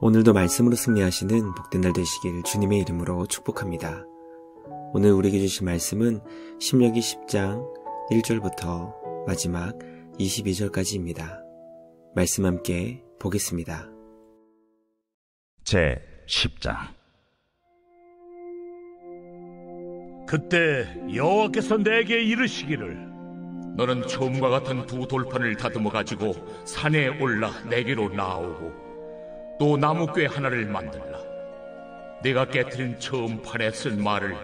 오늘도 말씀으로 승리하시는 복된 날 되시길 주님의 이름으로 축복합니다. 오늘 우리에게 주신 말씀은 신명기 10장 1절부터 마지막 22절까지입니다. 말씀 함께 보겠습니다. 제 10장. 그때 여호와께서 내게 이르시기를, 너는 처음과 같은 두 돌판을 다듬어 가지고 산에 올라 내게로 나오고 또 나무궤 하나를 만들라. 내가 깨트린 처음 판에 쓴 말을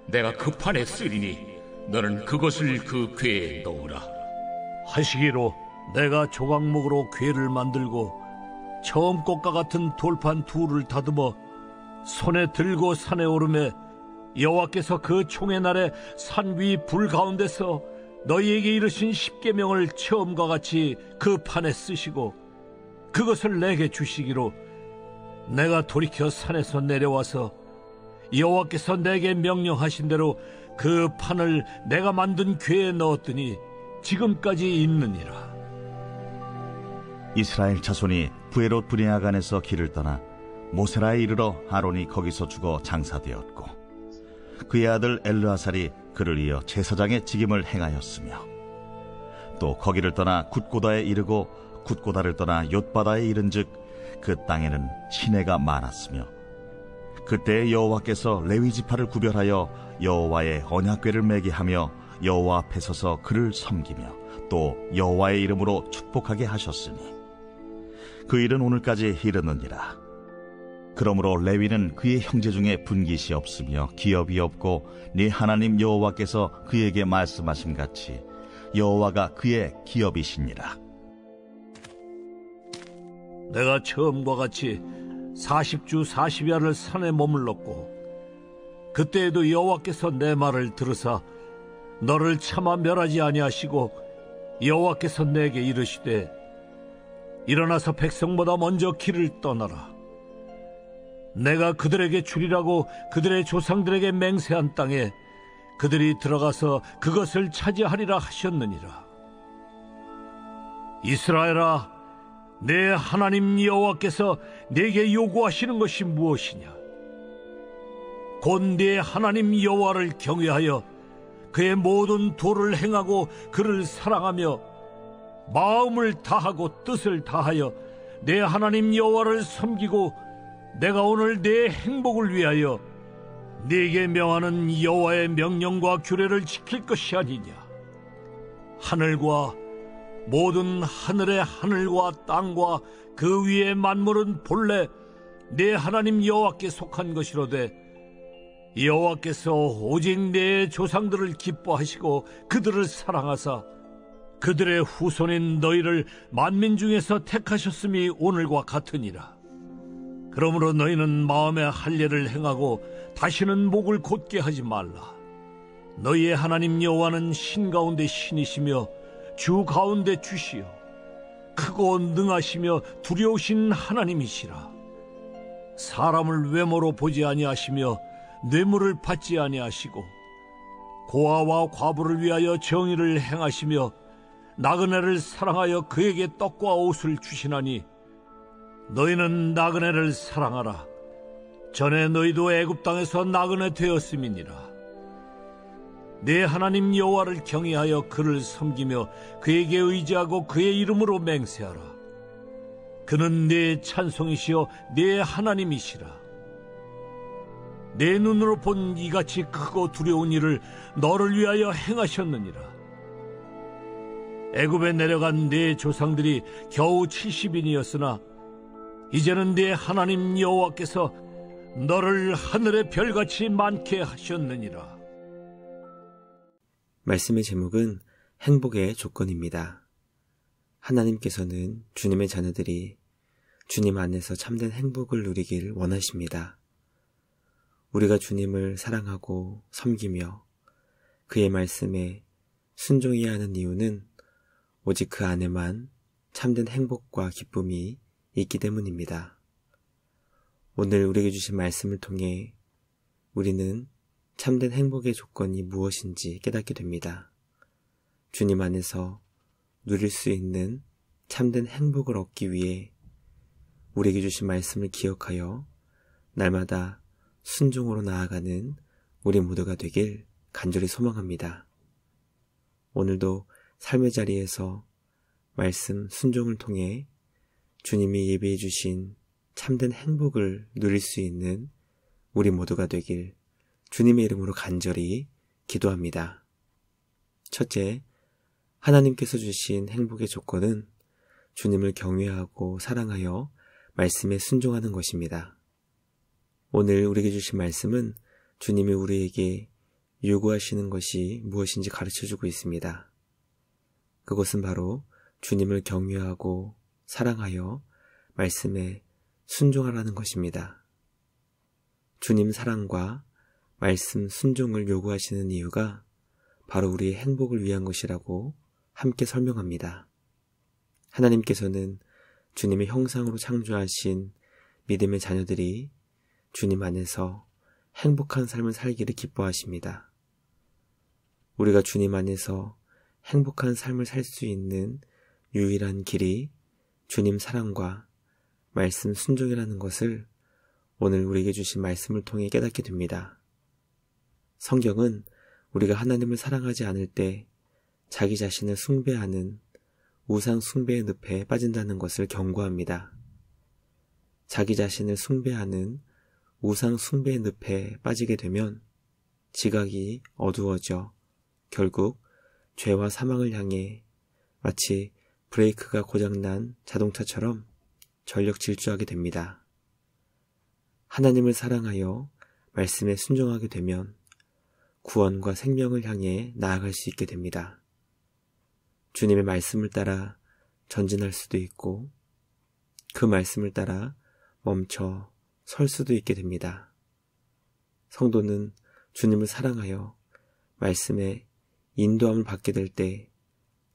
내가 그 판에 쓰리니 너는 그것을 그 궤에 넣으라. 하시기로 내가 조각목으로 궤를 만들고 처음 것과 같은 돌판 둘을 다듬어 손에 들고 산에 오르매, 여호와께서 그 총의 날에 산 위 불 가운데서 너희에게 이르신 십계명을 처음과 같이 그 판에 쓰시고 그것을 내게 주시기로, 내가 돌이켜 산에서 내려와서 여호와께서 내게 명령하신 대로 그 판을 내가 만든 궤에 넣었더니 지금까지 있느니라. 이스라엘 자손이 부에롯 브네아간에서 길을 떠나 모세라에 이르러 아론이 거기서 죽어 장사되었고, 그의 아들 엘르아살이 그를 이어 제사장의 직임을 행하였으며, 또 거기를 떠나 굿고다에 이르고 굿고다를 떠나 옅바다에 이른즉 그 땅에는 시내가 많았으며, 그때 여호와께서 레위 지파를 구별하여 여호와의 언약궤를 매게 하며 여호와 앞에 서서 그를 섬기며 또 여호와의 이름으로 축복하게 하셨으니 그 일은 오늘까지 이르느니라. 그러므로 레위는 그의 형제 중에 분깃이 없으며 기업이 없고 네 하나님 여호와께서 그에게 말씀하신 같이 여호와가 그의 기업이시니라. 내가 처음과 같이 40주 40야를 산에 머물렀고, 그때에도 여호와께서 내 말을 들으사 너를 차마 멸하지 아니하시고, 여호와께서 내게 이르시되 일어나서 백성보다 먼저 길을 떠나라. 내가 그들에게 주리라고 그들의 조상들에게 맹세한 땅에 그들이 들어가서 그것을 차지하리라 하셨느니라. 이스라엘아, 내 하나님 여호와께서 내게 요구하시는 것이 무엇이냐? 곧 내 하나님 여호와를 경외하여 그의 모든 도를 행하고 그를 사랑하며 마음을 다하고 뜻을 다하여 내 하나님 여호와를 섬기고, 내가 오늘 내 행복을 위하여 네게 명하는 여호와의 명령과 규례를 지킬 것이 아니냐? 하늘과 모든 하늘의 하늘과 땅과 그 위의 만물은 본래 내 하나님 여호와께 속한 것이로되, 여호와께서 오직 내 조상들을 기뻐하시고 그들을 사랑하사 그들의 후손인 너희를 만민 중에서 택하셨음이 오늘과 같으니라. 그러므로 너희는 마음에 할례를 행하고 다시는 목을 곧게 하지 말라. 너희의 하나님 여호와는 신 가운데 신이시며 주 가운데 주시요 크고 능하시며 두려우신 하나님이시라. 사람을 외모로 보지 아니하시며 뇌물을 받지 아니하시고, 고아와 과부를 위하여 정의를 행하시며 나그네를 사랑하여 그에게 떡과 옷을 주시나니, 너희는 나그네를 사랑하라. 전에 너희도 애굽 땅에서 나그네 되었음이니라. 내 하나님 여호와를 경외하여 그를 섬기며 그에게 의지하고 그의 이름으로 맹세하라. 그는 내 찬송이시여 내 하나님이시라. 내 눈으로 본 이같이 크고 두려운 일을 너를 위하여 행하셨느니라. 애굽에 내려간 내 조상들이 겨우 70인이었으나 이제는 네 하나님 여호와께서 너를 하늘의 별같이 많게 하셨느니라. 말씀의 제목은 행복의 조건입니다. 하나님께서는 주님의 자녀들이 주님 안에서 참된 행복을 누리길 원하십니다. 우리가 주님을 사랑하고 섬기며 그의 말씀에 순종해야 하는 이유는 오직 그 안에만 참된 행복과 기쁨이 있기 때문입니다. 오늘 우리에게 주신 말씀을 통해 우리는 참된 행복의 조건이 무엇인지 깨닫게 됩니다. 주님 안에서 누릴 수 있는 참된 행복을 얻기 위해 우리에게 주신 말씀을 기억하여 날마다 순종으로 나아가는 우리 모두가 되길 간절히 소망합니다. 오늘도 삶의 자리에서 말씀 순종을 통해 주님이 예비해 주신 참된 행복을 누릴 수 있는 우리 모두가 되길 주님의 이름으로 간절히 기도합니다. 첫째, 하나님께서 주신 행복의 조건은 주님을 경외하고 사랑하여 말씀에 순종하는 것입니다. 오늘 우리에게 주신 말씀은 주님이 우리에게 요구하시는 것이 무엇인지 가르쳐주고 있습니다. 그것은 바로 주님을 경외하고 사랑하여 말씀에 순종하라는 것입니다. 주님 사랑과 말씀 순종을 요구하시는 이유가 바로 우리의 행복을 위한 것이라고 함께 설명합니다. 하나님께서는 주님의 형상으로 창조하신 믿음의 자녀들이 주님 안에서 행복한 삶을 살기를 기뻐하십니다. 우리가 주님 안에서 행복한 삶을 살 수 있는 유일한 길이 주님 사랑과 말씀 순종이라는 것을 오늘 우리에게 주신 말씀을 통해 깨닫게 됩니다. 성경은 우리가 하나님을 사랑하지 않을 때 자기 자신을 숭배하는 우상 숭배의 늪에 빠진다는 것을 경고합니다. 자기 자신을 숭배하는 우상 숭배의 늪에 빠지게 되면 지각이 어두워져 결국 죄와 사망을 향해 마치 브레이크가 고장난 자동차처럼 전력 질주하게 됩니다. 하나님을 사랑하여 말씀에 순종하게 되면 구원과 생명을 향해 나아갈 수 있게 됩니다. 주님의 말씀을 따라 전진할 수도 있고 그 말씀을 따라 멈춰 설 수도 있게 됩니다. 성도는 주님을 사랑하여 말씀에 인도함을 받게 될 때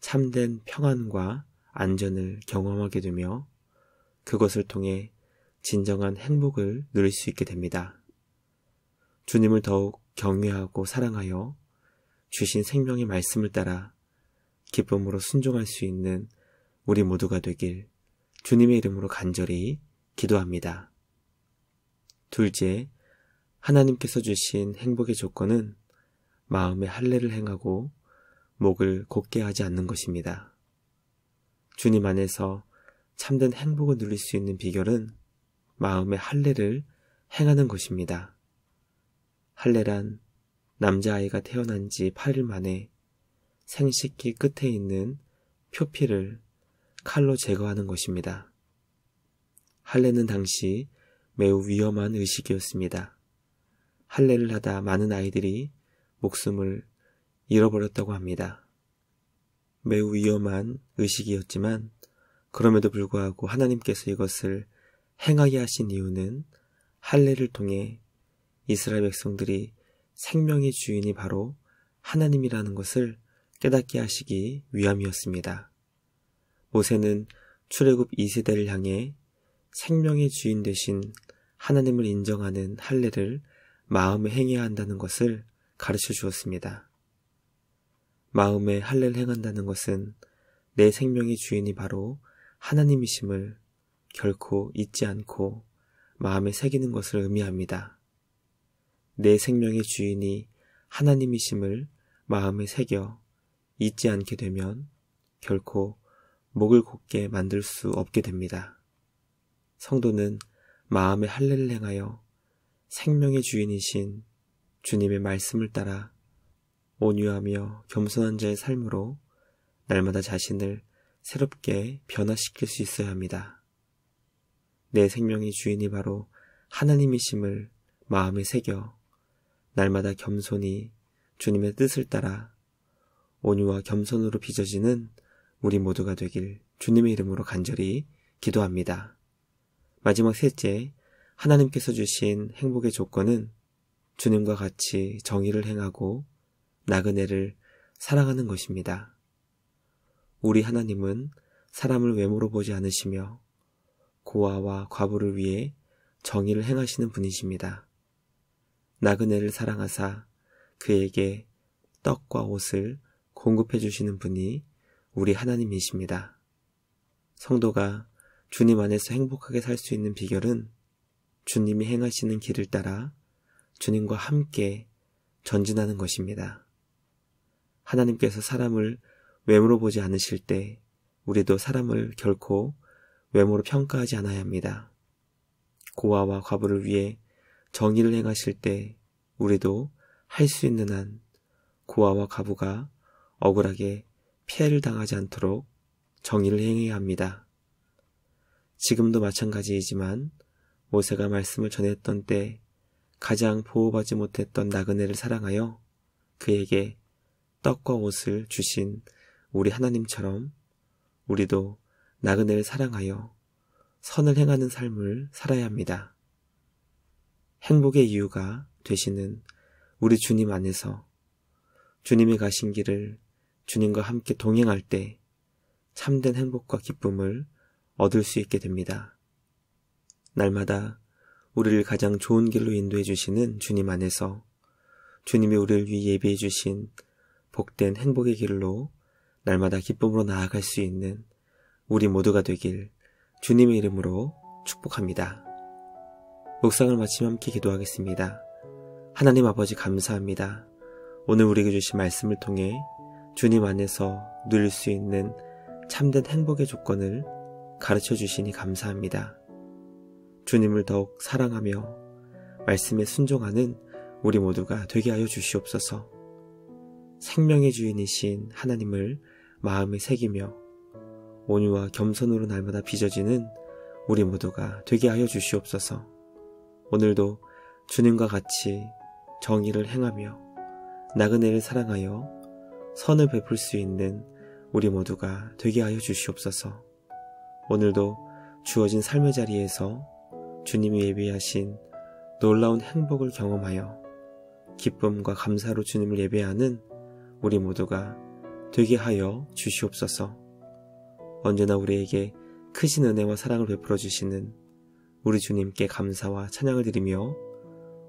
참된 평안과 안전을 경험하게 되며 그것을 통해 진정한 행복을 누릴 수 있게 됩니다. 주님을 더욱 경외하고 사랑하여 주신 생명의 말씀을 따라 기쁨으로 순종할 수 있는 우리 모두가 되길 주님의 이름으로 간절히 기도합니다. 둘째, 하나님께서 주신 행복의 조건은 마음의 할례를 행하고 목을 곧게 하지 않는 것입니다. 주님 안에서 참된 행복을 누릴 수 있는 비결은 마음의 할례를 행하는 것입니다. 할례란 남자아이가 태어난 지 8일 만에 생식기 끝에 있는 표피를 칼로 제거하는 것입니다. 할례는 당시 매우 위험한 의식이었습니다. 할례를 하다 많은 아이들이 목숨을 잃어버렸다고 합니다. 매우 위험한 의식이었지만 그럼에도 불구하고 하나님께서 이것을 행하게 하신 이유는 할례를 통해 이스라엘 백성들이 생명의 주인이 바로 하나님이라는 것을 깨닫게 하시기 위함이었습니다. 모세는 출애굽 2세대를 향해 생명의 주인 되신 하나님을 인정하는 할례를 마음에 행해야 한다는 것을 가르쳐 주었습니다. 마음에 할례를 행한다는 것은 내 생명의 주인이 바로 하나님이심을 결코 잊지 않고 마음에 새기는 것을 의미합니다. 내 생명의 주인이 하나님이심을 마음에 새겨 잊지 않게 되면 결코 목을 곧게 만들 수 없게 됩니다. 성도는 마음의 할례를 행하여 생명의 주인이신 주님의 말씀을 따라 온유하며 겸손한 자의 삶으로 날마다 자신을 새롭게 변화시킬 수 있어야 합니다. 내 생명의 주인이 바로 하나님이심을 마음에 새겨 날마다 겸손히 주님의 뜻을 따라 온유와 겸손으로 빚어지는 우리 모두가 되길 주님의 이름으로 간절히 기도합니다. 마지막 셋째, 하나님께서 주신 행복의 조건은 주님과 같이 정의를 행하고 나그네를 사랑하는 것입니다. 우리 하나님은 사람을 외모로 보지 않으시며 고아와 과부를 위해 정의를 행하시는 분이십니다. 나그네를 사랑하사 그에게 떡과 옷을 공급해 주시는 분이 우리 하나님이십니다. 성도가 주님 안에서 행복하게 살 수 있는 비결은 주님이 행하시는 길을 따라 주님과 함께 전진하는 것입니다. 하나님께서 사람을 외모로 보지 않으실 때 우리도 사람을 결코 외모로 평가하지 않아야 합니다. 고아와 과부를 위해 정의를 행하실 때 우리도 할 수 있는 한 고아와 과부가 억울하게 피해를 당하지 않도록 정의를 행해야 합니다. 지금도 마찬가지이지만 모세가 말씀을 전했던 때 가장 보호받지 못했던 나그네를 사랑하여 그에게 떡과 옷을 주신 우리 하나님처럼 우리도 나그네를 사랑하여 선을 행하는 삶을 살아야 합니다. 행복의 이유가 되시는 우리 주님 안에서 주님이 가신 길을 주님과 함께 동행할 때 참된 행복과 기쁨을 얻을 수 있게 됩니다. 날마다 우리를 가장 좋은 길로 인도해 주시는 주님 안에서 주님이 우리를 위해 예비해 주신 복된 행복의 길로 날마다 기쁨으로 나아갈 수 있는 우리 모두가 되길 주님의 이름으로 축복합니다. 묵상을 마치며 함께 기도하겠습니다. 하나님 아버지 감사합니다. 오늘 우리에게 주신 말씀을 통해 주님 안에서 누릴 수 있는 참된 행복의 조건을 가르쳐 주시니 감사합니다. 주님을 더욱 사랑하며 말씀에 순종하는 우리 모두가 되게 하여 주시옵소서. 생명의 주인이신 하나님을 마음에 새기며 온유와 겸손으로 날마다 빚어지는 우리 모두가 되게 하여 주시옵소서. 오늘도 주님과 같이 정의를 행하며 나그네를 사랑하여 선을 베풀 수 있는 우리 모두가 되게 하여 주시옵소서. 오늘도 주어진 삶의 자리에서 주님이 예비하신 놀라운 행복을 경험하여 기쁨과 감사로 주님을 예배하는 우리 모두가 되게 하여 주시옵소서. 언제나 우리에게 크신 은혜와 사랑을 베풀어 주시는 우리 주님께 감사와 찬양을 드리며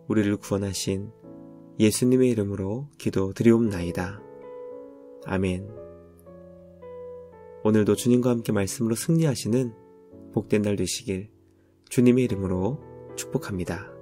우리를 구원하신 예수님의 이름으로 기도드리옵나이다. 아멘. 오늘도 주님과 함께 말씀으로 승리하시는 복된 날 되시길 주님의 이름으로 축복합니다.